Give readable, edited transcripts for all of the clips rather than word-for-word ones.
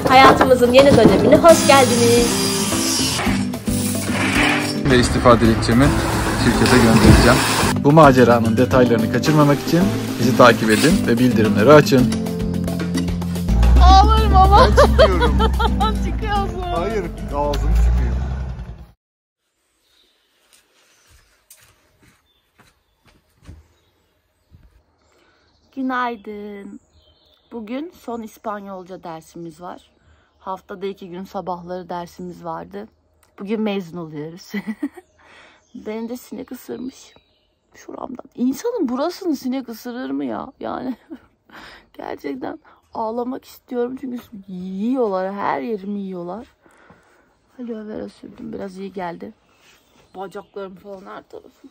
Hayatımızın yeni dönemine hoş geldiniz. Ve istifa dilekçemi şirkete göndereceğim. Bu maceranın detaylarını kaçırmamak için bizi takip edin ve bildirimleri açın. Ağlarım ama. Ben çıkıyorum. Çıkıyorsun. Hayır, ağzım çıkıyor. Günaydın. Bugün son İspanyolca dersimiz var. Haftada 2 gün sabahları dersimiz vardı. Bugün mezun oluyoruz. Beni de sinek ısırmış. Şuramdan. İnsanın burasını sinek ısırır mı ya? Yani gerçekten ağlamak istiyorum. Çünkü yiyorlar. Her yerimi yiyorlar. Aloe vera sürdüm. Biraz iyi geldi. Bacaklarım falan her tarafım.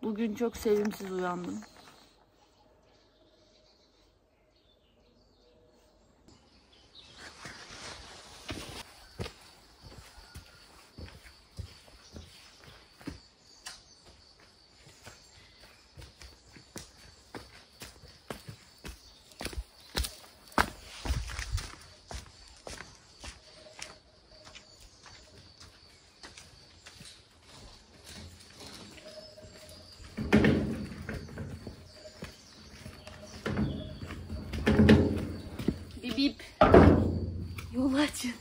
Bugün çok sevimsiz uyandım. Bip bip. Yol açın.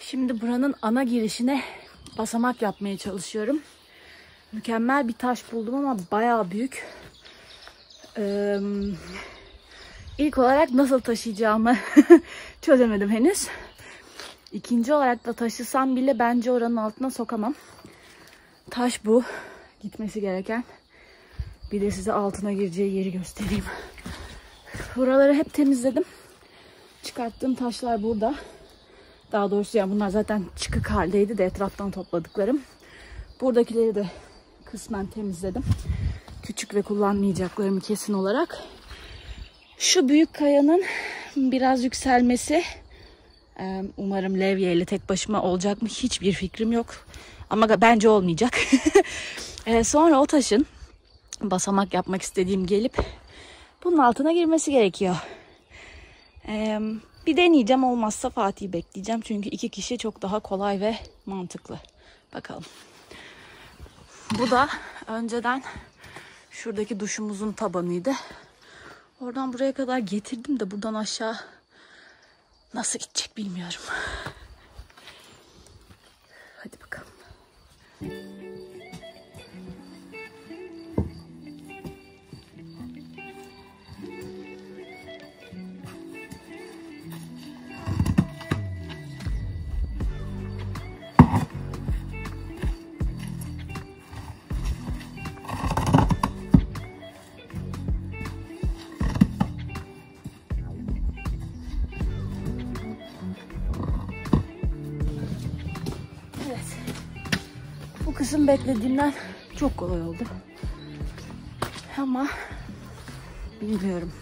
Şimdi buranın ana girişine basamak yapmaya çalışıyorum. Mükemmel bir taş buldum ama bayağı büyük. İlk olarak nasıl taşıyacağımı çözemedim henüz. İkinci olarak da taşısam bile bence oranın altına sokamam. Taş bu. Gitmesi gereken. Bir de size altına gireceği yeri göstereyim. Buraları hep temizledim. Çıkarttığım taşlar burada. Daha doğrusu yani bunlar zaten çıkık haldeydi de etraftan topladıklarım. Buradakileri de kısmen temizledim. Küçük ve kullanmayacaklarımı kesin olarak. Şu büyük kayanın biraz yükselmesi. Umarım levyeyle tek başıma olacak mı hiçbir fikrim yok. Ama bence olmayacak. Sonra o taşın basamak yapmak istediğim gelip bunun altına girmesi gerekiyor. Bir deneyeceğim, olmazsa Fatih'i bekleyeceğim. Çünkü 2 kişi çok daha kolay ve mantıklı. Bakalım. Bu da önceden şuradaki duşumuzun tabanıydı. Oradan buraya kadar getirdim de buradan aşağı nasıl gidecek bilmiyorum. Hadi bakalım. Bu kısım beklediğimden çok kolay oldu. Ama bilmiyorum.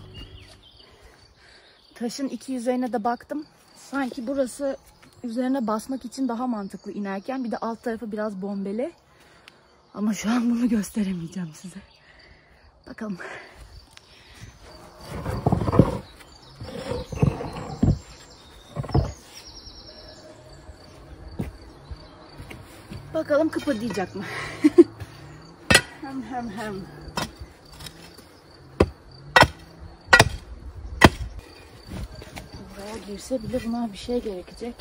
Taşın 2 yüzeyine de baktım. Sanki burası üzerine basmak için daha mantıklı inerken. Bir de alt tarafı biraz bombeli. Ama şu an bunu gösteremeyeceğim size. Bakalım. Bakalım kıpırdayacak mı? Hem. Buraya girse bile buna bir şey gerekecek.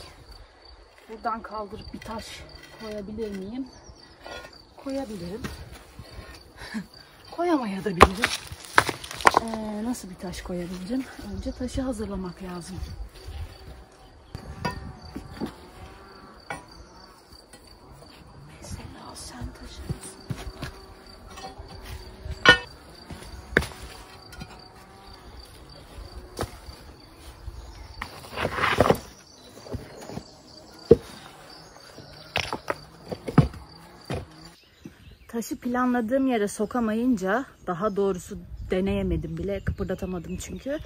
Buradan kaldırıp bir taş koyabilir miyim? Koyabilirim. Koyamayabilirim. Nasıl bir taş koyabilirim? Önce taşı hazırlamak lazım. Mesela sen taşırsın. Taşı planladığım yere sokamayınca, daha doğrusu deneyemedim bile, kıpırdatamadım çünkü.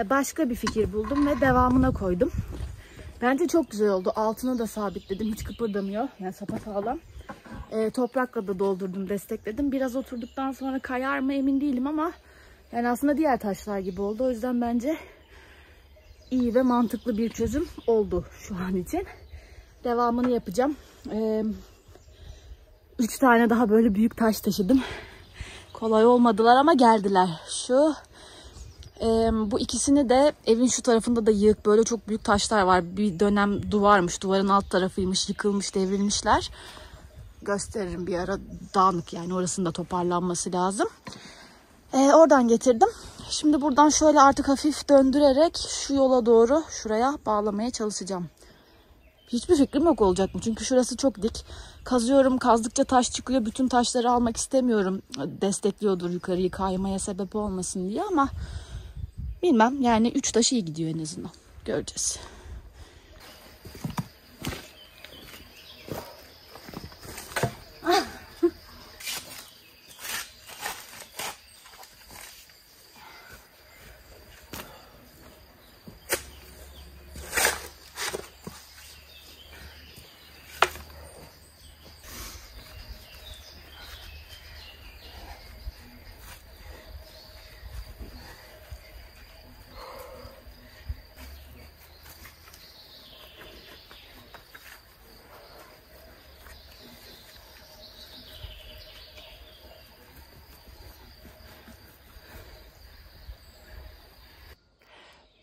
Başka bir fikir buldum ve devamına koydum. Bence çok güzel oldu. Altına da sabitledim. Hiç kıpırdamıyor. Yani sapasağlam. Toprakla da doldurdum, destekledim. Biraz oturduktan sonra kayar mı emin değilim ama yani aslında diğer taşlar gibi oldu. O yüzden bence iyi ve mantıklı bir çözüm oldu şu an için. Devamını yapacağım. 3 tane daha böyle büyük taş taşıdım. Kolay olmadılar ama geldiler. Bu ikisini de evin şu tarafında da yığık böyle çok büyük taşlar var. Bir dönem duvarmış. Duvarın alt tarafıymış. Yıkılmış, devrilmişler. Gösteririm bir ara, dağınık yani, orasının da toparlanması lazım. Oradan getirdim. Şimdi buradan şöyle artık hafif döndürerek şu yola doğru şuraya bağlamaya çalışacağım. Hiçbir fikrim yok olacak mı? Çünkü şurası çok dik. Kazıyorum, kazdıkça taş çıkıyor. Bütün taşları almak istemiyorum. Destekliyordur yukarıyı, kaymaya sebep olmasın diye ama bilmem. Yani 3 taş iyi gidiyor en azından. Göreceğiz.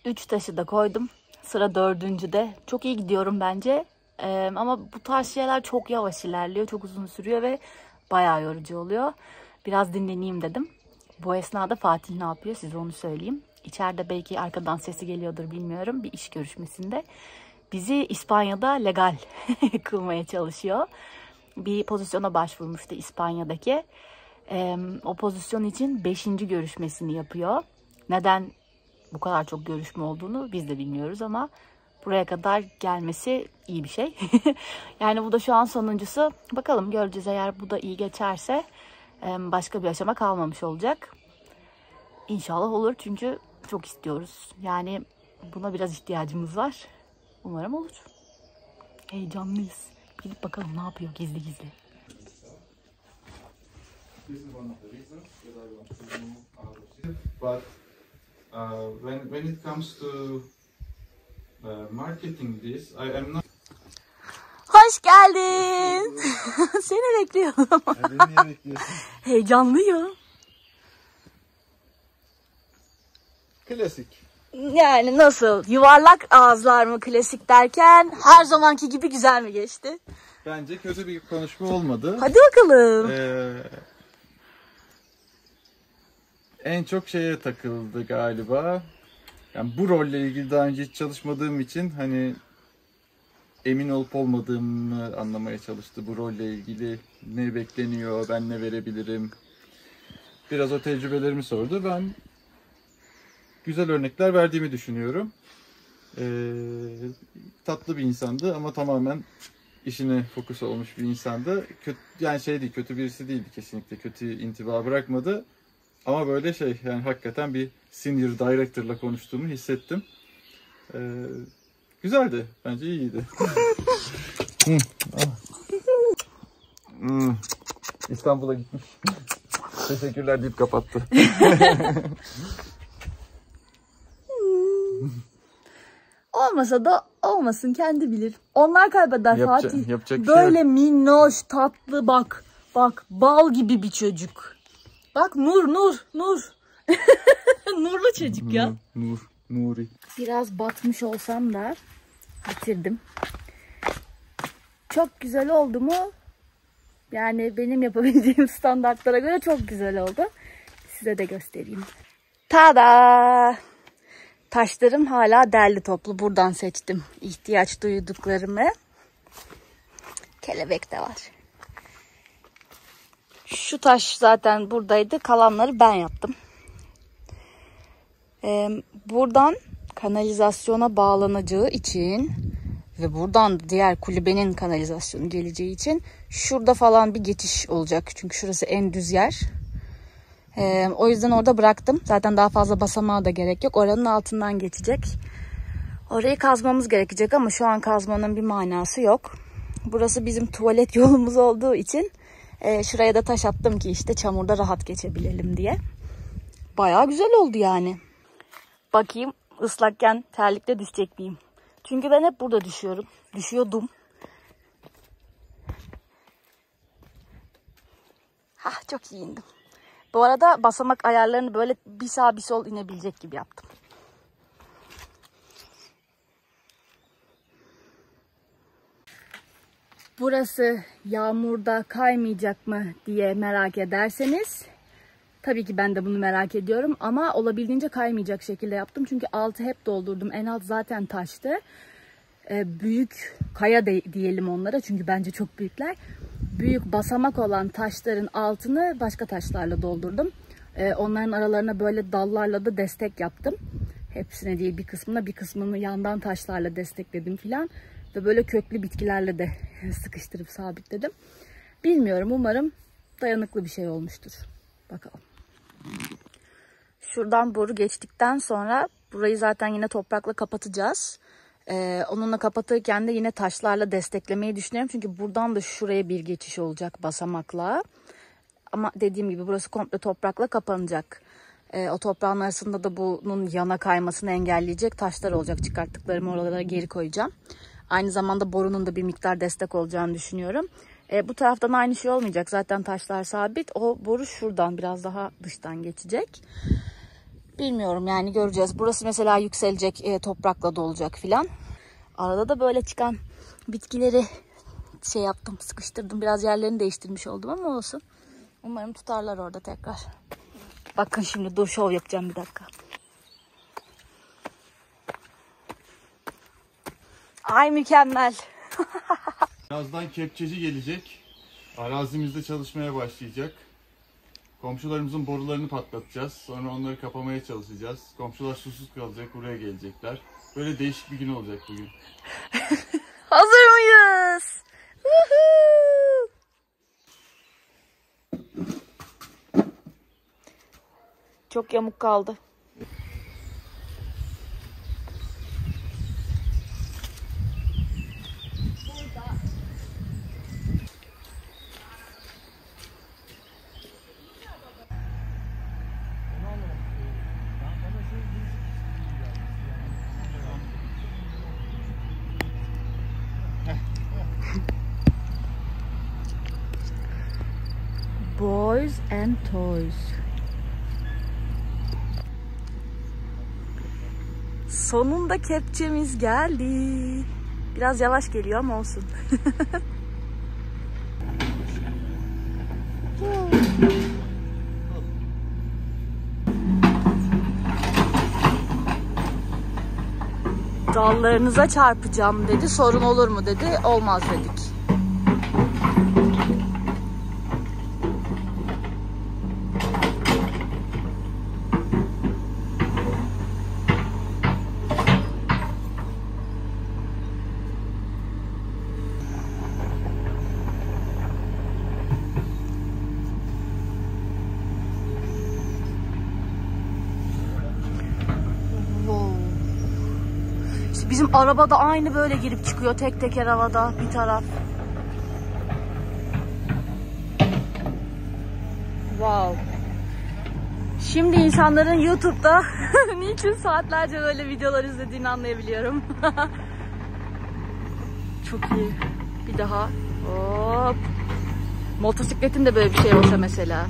Üç taşı da koydum. Sıra dördüncüde. Çok iyi gidiyorum bence. Ama bu tarz şeyler çok yavaş ilerliyor. Çok uzun sürüyor ve bayağı yorucu oluyor. Biraz dinleneyim dedim. Bu esnada Fatih ne yapıyor size onu söyleyeyim. İçeride belki arkadan sesi geliyordur bilmiyorum. Bir iş görüşmesinde. Bizi İspanya'da legal kılmaya çalışıyor. Bir pozisyona başvurmuştu İspanya'daki. O pozisyon için 5. görüşmesini yapıyor. Neden bu kadar çok görüşme olduğunu biz de bilmiyoruz ama buraya kadar gelmesi iyi bir şey. Yani bu da şu an sonuncusu. Bakalım, göreceğiz. Eğer bu da iyi geçerse başka bir aşama kalmamış olacak. İnşallah olur çünkü çok istiyoruz. Yani buna biraz ihtiyacımız var. Umarım olur. Heyecanlıyız. Gidip bakalım ne yapıyor gizli gizli. But when it comes to marketing this, I'm not. Hoş geldin. Seni bekliyorum. Beni niye bekliyorsun? Heyecanlıyım. Klasik. Yani nasıl? Yuvarlak ağızlar mı klasik derken her zamanki gibi güzel mi geçti? Bence kötü bir konuşma olmadı. Hadi bakalım. En çok şeye takıldı galiba. Yani bu rolle ilgili daha önce hiç çalışmadığım için hani emin olup olmadığımı anlamaya çalıştı. Bu rolle ilgili ne bekleniyor, ben ne verebilirim. Biraz o tecrübelerimi sordu. Ben güzel örnekler verdiğimi düşünüyorum. Tatlı bir insandı ama tamamen işine fokus olmuş bir insandı. Yani kötü birisi değildi kesinlikle. Kötü intiba bırakmadı. Ama böyle yani hakikaten bir senior director'la konuştuğumu hissettim. Güzeldi. Bence iyiydi. İstanbul'a gitmiş. Teşekkürler deyip kapattı. Olmasa da olmasın, kendi bilir. Onlar kaybeder Fatih. Yapacak bir böyle şey yok. minnoş, tatlı bak. Bak bal gibi bir çocuk. Bak Nur. Nurlu çocuk ya. Nuri. Biraz batmış olsam da bitirdim. Çok güzel oldu mu? Yani benim yapabildiğim standartlara göre çok güzel oldu. Size de göstereyim. Tada! Taşlarım hala derli toplu. Buradan seçtim ihtiyaç duyduklarımı. Kelebek de var. Şu taş zaten buradaydı. Kalanları ben yaptım. Buradan kanalizasyona bağlanacağı için ve buradan diğer kulübenin kanalizasyonu geleceği için şurada falan bir geçiş olacak. Çünkü şurası en düz yer. O yüzden orada bıraktım. Zaten daha fazla basamağa da gerek yok. Oranın altından geçecek. Orayı kazmamız gerekecek ama şu an kazmanın bir manası yok. Burası bizim tuvalet yolumuz olduğu için şuraya da taş attım ki işte çamurda rahat geçebilelim diye. Bayağı güzel oldu yani. Bakayım ıslakken terlikle düşecek miyim? Çünkü ben hep burada düşüyorum. Düşüyordum. Çok iyi indim. Bu arada basamak ayarlarını böyle bir sağ bir sol inebilecek gibi yaptım. Burası yağmurda kaymayacak mı diye merak ederseniz tabii ki ben de bunu merak ediyorum ama olabildiğince kaymayacak şekilde yaptım. Çünkü altı hep doldurdum. En alt zaten taştı. Büyük kaya diyelim onlara çünkü bence çok büyükler. Büyük basamak olan taşların altını başka taşlarla doldurdum. Onların aralarına böyle dallarla da destek yaptım. Hepsine değil bir kısmını yandan taşlarla destekledim filan. Ve böyle köklü bitkilerle de sıkıştırıp sabitledim. Bilmiyorum, umarım dayanıklı bir şey olmuştur. Bakalım. Şuradan boru geçtikten sonra burayı zaten yine toprakla kapatacağız. Onunla kapatırken de yine taşlarla desteklemeyi düşünüyorum. Çünkü buradan da şuraya bir geçiş olacak basamakla. Ama dediğim gibi burası komple toprakla kapanacak. O toprağın arasında da bunun yana kaymasını engelleyecek taşlar olacak. Çıkarttıklarımı oralara geri koyacağım. Aynı zamanda borunun da bir miktar destek olacağını düşünüyorum. Bu taraftan aynı şey olmayacak. Zaten taşlar sabit. O boru şuradan biraz daha dıştan geçecek. Bilmiyorum yani, göreceğiz. Burası mesela yükselecek, toprakla dolacak filan. Arada da böyle çıkan bitkileri şey yaptım, sıkıştırdım. Biraz yerlerini değiştirmiş oldum ama olsun. Umarım tutarlar orada tekrar. Bakın şimdi dur, şov yapacağım bir dakika. Ay mükemmel. Birazdan kepçeci gelecek. Arazimizde çalışmaya başlayacak. Komşularımızın borularını patlatacağız. Sonra onları kapamaya çalışacağız. Komşular susuz kalacak, buraya gelecekler. Böyle değişik bir gün olacak bugün. Hazır mıyız? Çok yamuk kaldı. Boys and Toys. Sonunda kepçemiz geldi. Biraz yavaş geliyor ama olsun. Dallarınıza çarpacağım dedi. Sorun olur mu dedi. Olmaz dedik. Bizim araba da aynı böyle girip çıkıyor, tek teker havada bir taraf. Wow. Şimdi insanların YouTube'da niçin saatlerce böyle videolar izlediğini anlayabiliyorum. Çok iyi. Bir daha. Hop. Motosikletin de böyle bir şey olsa mesela.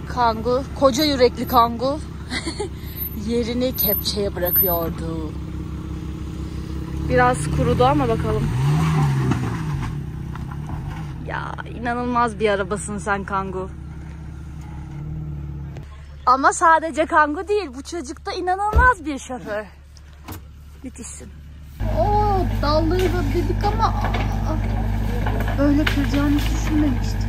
Kangu, koca yürekli Kangu yerini kepçeye bırakıyordu. Biraz kurudu ama bakalım. Ya inanılmaz bir arabasın sen Kangu. Ama sadece Kangu değil, bu çocuk da inanılmaz bir şoför. Müthişsin. Oo, dalları da dedik ama böyle kıracağını düşünmemiştik.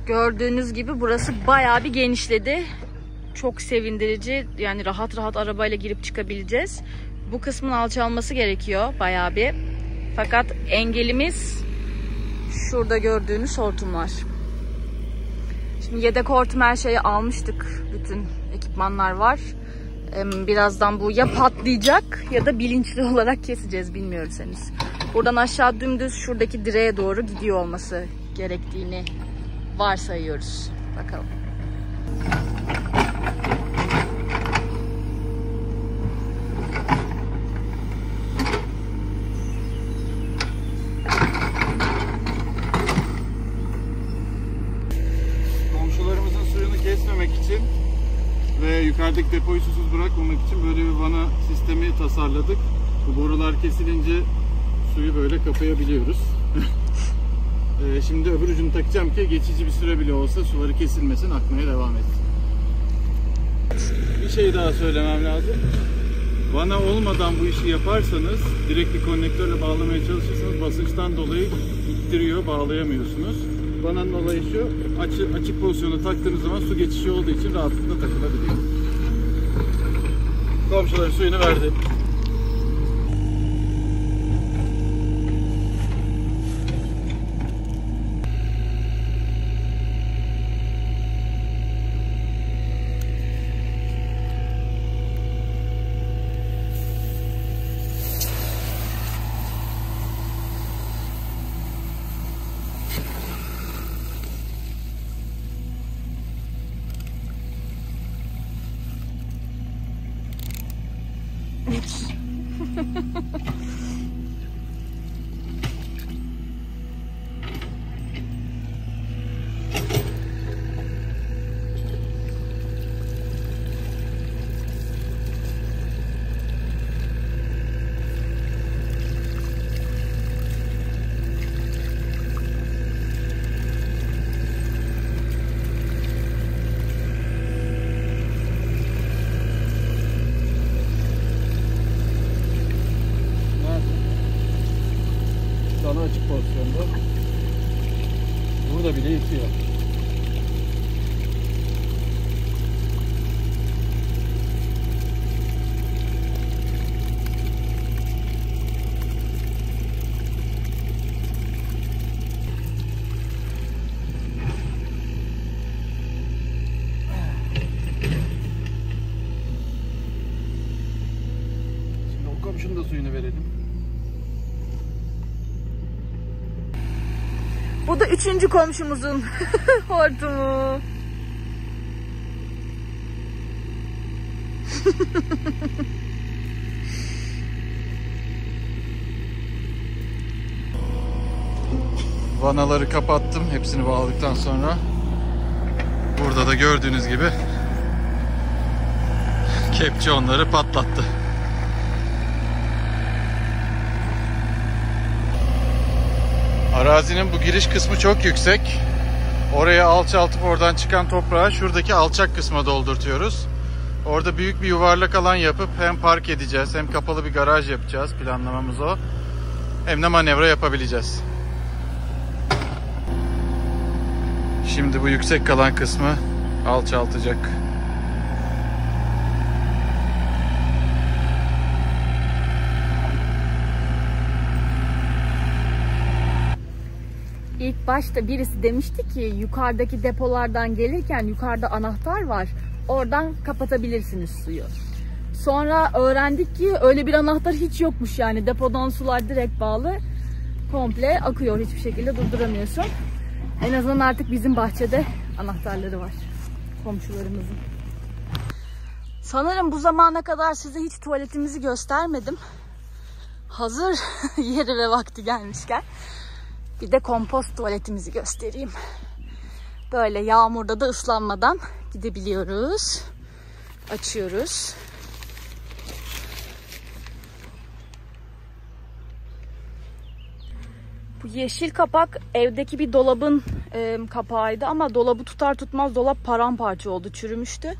Gördüğünüz gibi burası bayağı bir genişledi. Çok sevindirici. Yani rahat rahat arabayla girip çıkabileceğiz. Bu kısmın alçalması gerekiyor bayağı bir. Fakat engelimiz şurada gördüğünüz hortumlar. Şimdi yedek hortum her şeyi almıştık. Bütün ekipmanlar var. Birazdan bu ya patlayacak ya da bilinçli olarak keseceğiz, bilmiyoruz henüz. Buradan aşağı dümdüz şuradaki direğe doğru gidiyor olması gerektiğini varsayıyoruz. Bakalım. Komşularımızın suyunu kesmemek için ve yukarıdaki depoyu susuz bırakmamak için böyle bir vana sistemi tasarladık. Bu borular kesilince suyu böyle kapayabiliyoruz. Şimdi öbür ucunu takacağım ki geçici bir süre bile olsa suları kesilmesin, akmaya devam etsin. Bir şey daha söylemem lazım. Vana olmadan bu işi yaparsanız, direkt bir konnektörle bağlamaya çalışırsanız basınçtan dolayı ittiriyor, bağlayamıyorsunuz. Vananın olayı şu, açık pozisyona taktığınız zaman su geçişi olduğu için rahatlıkla takılabiliyor. Komşuların suyunu verdi. Açık pozisyonda. Burada bile yetiyor. Şimdi o komşunun da suyunu verelim. Bu da 3. komşumuzun hortumu. Vanaları kapattım. Hepsini bağladıktan sonra burada da gördüğünüz gibi Kepçe onları patlattı. Arazinin bu giriş kısmı çok yüksek. Oraya alçaltıp oradan çıkan toprağı şuradaki alçak kısma doldurtuyoruz. Orada büyük bir yuvarlak alan yapıp hem park edeceğiz hem kapalı bir garaj yapacağız. Planlamamız o. Hem de manevra yapabileceğiz. Şimdi bu yüksek kalan kısmı alçaltacak. İlk başta birisi demişti ki yukarıdaki depolardan gelirken yukarıda anahtar var. Oradan kapatabilirsiniz suyu. Sonra öğrendik ki öyle bir anahtar hiç yokmuş, yani depodan sular direkt bağlı. Komple akıyor, hiçbir şekilde durduramıyorsun. En azından artık bizim bahçede anahtarları var komşularımızın. Sanırım bu zamana kadar size hiç tuvaletimizi göstermedim. Hazır yeri ve vakti gelmişken bir de kompost tuvaletimizi göstereyim. Böyle yağmurda da ıslanmadan gidebiliyoruz. Açıyoruz. Bu yeşil kapak evdeki bir dolabın kapağıydı ama dolabı tutar tutmaz dolap paramparça oldu, çürümüştü.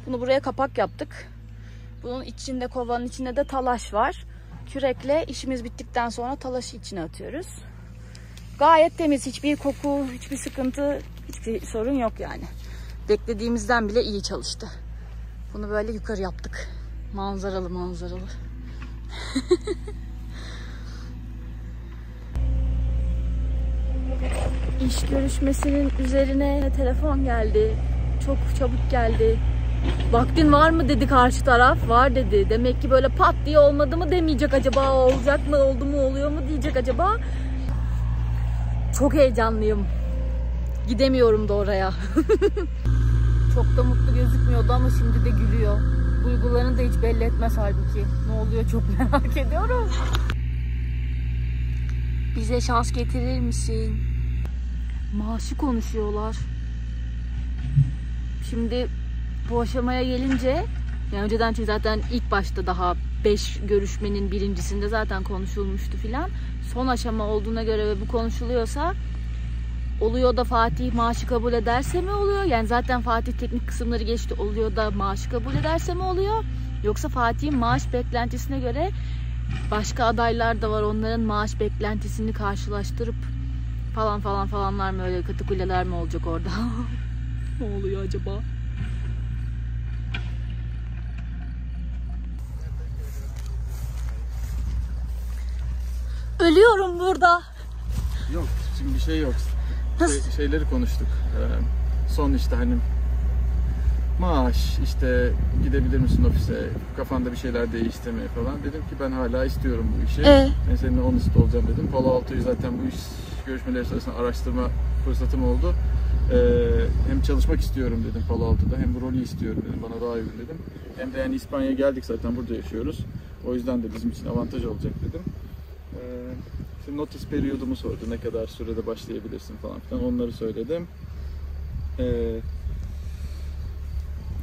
Bunu buraya kapak yaptık. Bunun içinde, kovanın içinde de talaş var. Kürekle işimiz bittikten sonra talaşı içine atıyoruz. Gayet temiz, hiçbir koku, hiçbir sıkıntı, hiçbir sorun yok yani. Beklediğimizden bile iyi çalıştı. Bunu böyle yukarı yaptık. Manzaralı manzaralı. İş görüşmesinin üzerine telefon geldi. Çok çabuk geldi. Vaktin var mı dedi karşı taraf. Var dedi. Demek ki böyle pat diye olmadı mı demeyecek acaba, olacak mı, oldu mu, oluyor mu diyecek acaba. Çok heyecanlıyım. Gidemiyorum da oraya. Çok da mutlu gözükmüyordu ama şimdi de gülüyor. Duygularını da hiç belli etmez halbuki. Ne oluyor çok merak ediyorum. Bize şans getirir misin? Maaşı konuşuyorlar. Şimdi bu aşamaya gelince, yani önceden çünkü zaten ilk başta daha 5 görüşmenin birincisinde zaten konuşulmuştu filan. Son aşama olduğuna göre ve bu konuşuluyorsa, oluyor da Fatih maaşı kabul ederse mi oluyor? Yani zaten Fatih teknik kısımları geçti, oluyor da maaşı kabul ederse mi oluyor? Yoksa Fatih'in maaş beklentisine göre başka adaylar da var, onların maaş beklentisini karşılaştırıp falan falanlar mı, öyle katı kuleler mi olacak orada? Ne oluyor acaba? Ölüyorum burada. Yok, şimdi bir şey yok. Şeyleri konuştuk. Son işte hani maaş, işte gidebilir misin ofise, kafanda bir şeyler değişti mi falan. Dedim ki ben hala istiyorum bu işi. Ben seninle honest olacağım dedim. Palo Alto'yu zaten bu iş görüşmeleri sırasında araştırma fırsatım oldu. Hem çalışmak istiyorum dedim Palo Alto'da, hem bu rolü istiyorum dedim, bana daha uygun dedim. Hem de yani İspanya'ya geldik, zaten burada yaşıyoruz. O yüzden de bizim için avantaj olacak dedim. Şimdi notice periyodumu sordu, ne kadar sürede başlayabilirsin falan filan, onları söyledim.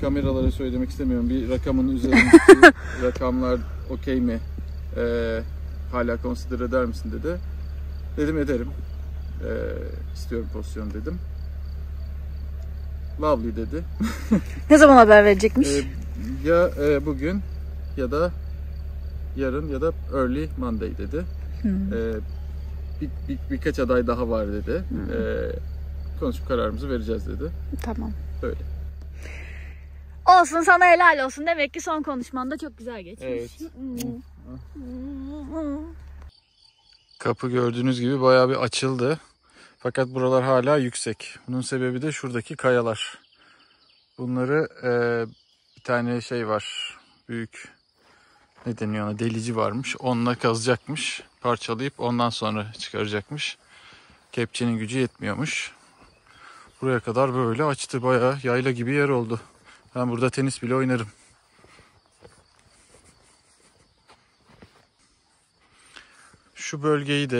Kameralara söylemek istemiyorum, bir rakamın üzerindeki rakamlar okey mi, hala consider eder misin dedi. Dedim ederim, istiyorum pozisyon dedim. Lovely dedi. Ne zaman haber verecekmiş? Ya bugün ya da yarın ya da early Monday dedi. Birkaç aday daha var dedi. Konuşup kararımızı vereceğiz dedi. Tamam. Böyle. Olsun, sana helal olsun. Demek ki son konuşman da çok güzel geçmiş. Evet. Kapı gördüğünüz gibi bayağı bir açıldı. Fakat buralar hala yüksek. Bunun sebebi de şuradaki kayalar. Bunları bir tane şey var. Büyük, ne deniyor ona, delici varmış. Onunla kazacakmış. Parçalayıp ondan sonra çıkaracakmış. Kepçenin gücü yetmiyormuş. Buraya kadar böyle açtı. Bayağı yayla gibi yer oldu. Ben burada tenis bile oynarım. Şu bölgeyi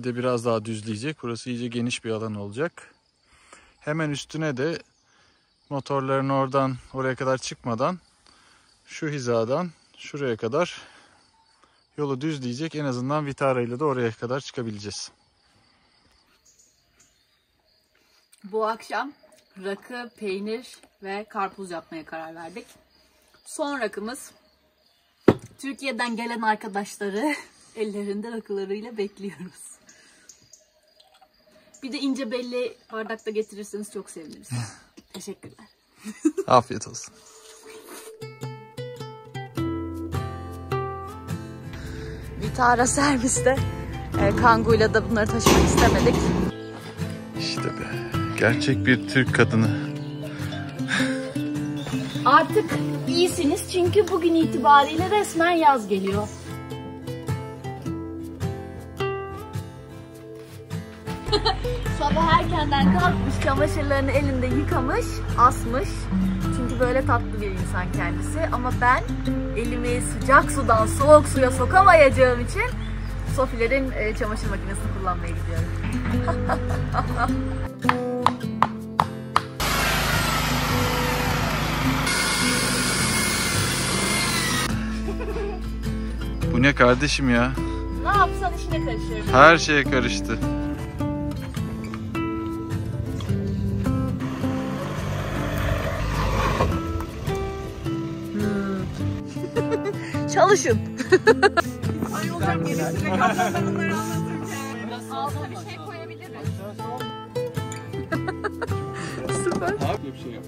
de biraz daha düzleyecek. Burası iyice geniş bir alan olacak. Hemen üstüne de motorların oradan oraya kadar çıkmadan şu hizadan şuraya kadar yolu düzleyecek. En azından Vitara ile de oraya kadar çıkabileceğiz. Bu akşam rakı, peynir ve karpuz yapmaya karar verdik. Son rakımız Türkiye'den gelen arkadaşları ellerinde rakılarıyla bekliyoruz. Bir de ince belli bardakta getirirseniz çok seviniriz. Teşekkürler. Afiyet olsun. Vitara serviste. Kanguyla da bunları taşımak istemedik. İşte be. Gerçek bir Türk kadını. Artık iyisiniz çünkü bugün itibariyle resmen yaz geliyor. Sabah erkenden kalkmış, çamaşırlarını elinde yıkamış, asmış. Çünkü böyle tatlı bir insan kendisi. Ama ben elimi sıcak sudan soğuk suya sokamayacağım için Sofilerin çamaşır makinesini kullanmaya gidiyorum. Bu ne kardeşim ya? Ne yapsan işine karışıyorum. Her şeye karıştı. Çalışın. Ay olacak geliştirecek. Ablam ben onları anlatırken. Altına bir şey koyabilir miyim? Süper. Abi bir şey yap.